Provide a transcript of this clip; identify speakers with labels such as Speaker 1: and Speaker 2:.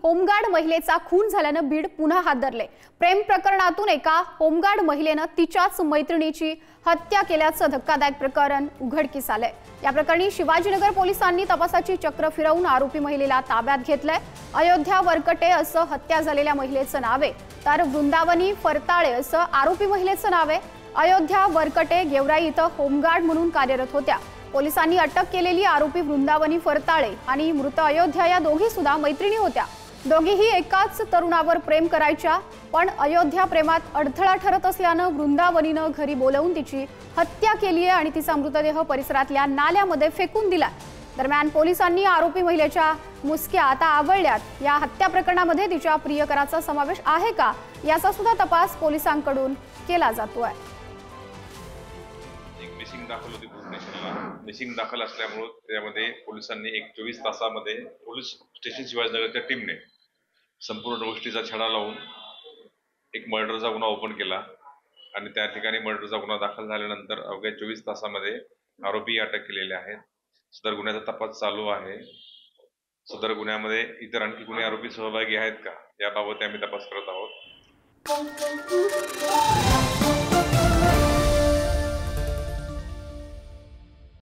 Speaker 1: Home guard महिलेचा खून झाल्यानं बीड पुन्हा हादरले। प्रेम प्रकरणातून एका होमगार्ड महिलेनं तिच्याच मैत्रिणीची हत्या केल्याचं धक्कादायक प्रकरण उघडकीस आलंय। या प्रकरणी शिवाजीनगर पोलिसांनी तपासाची चक्र फिरवून आरोपी महिलेला ताब्यात घेतलंय। अयोध्या वरकटे असं हत्या झालेल्या महिलेचं नाव आहे, तर वृंदावनी फरताळे असं आरोपी महिलेचं नाव आहे। अयोध्या वरकटे गेवराई इथं होमगार्ड म्हणून कार्यरत होत्या। पोलिसांनी अटक केलेली आरोपी वृंदावनी फरताळे आणि मृत अयोध्या या दोघी सुद्धा मैत्रिणी होत्या। दोघीही एकाच तरुणावर प्रेम करायच्या, पण अयोध्या प्रेमात अडथळा ठरत असल्यानं वृंदावनीनं घरी बोलावून तिची हत्या केली आहे आणि तिचा मृतदेह परिसरातल्या नाल्यामध्ये फेकून दिला। दरम्यान पोलिसांनी आरोपी महिलेच्या मुसक्या आता आवळल्यात। या हत्या प्रकरणामध्ये तिच्या प्रियकराचा समावेश आहे का याचा सुद्धा तपास पोलिसांकडून केला जातोय।
Speaker 2: मिसिंग दाखल होती स्टेशनला। मिसिंग दाखल असल्यामुळे त्यामध्ये पोलिसांनी 24 तासामध्ये पोलीस स्टेशन शिवाजीनगरच्या टीमने संपूर्ण गोष्टीचा छडा लावून एक मर्डरचा गुन्हा ओपन केला आणि त्या ठिकाणी मर्डरचा गुन्हा दाखल झाल्यानंतर अवघ्या 24 तासामध्ये आरोपी अटक केलेले आहेत। सदर गुन्ह्याचा तपास चालू आहे। सदर गुन्ह्यामध्ये इतर आणखी कोणी आरोपी सहभागी आहेत का याबाबत आम्ही तपास करत आहोत।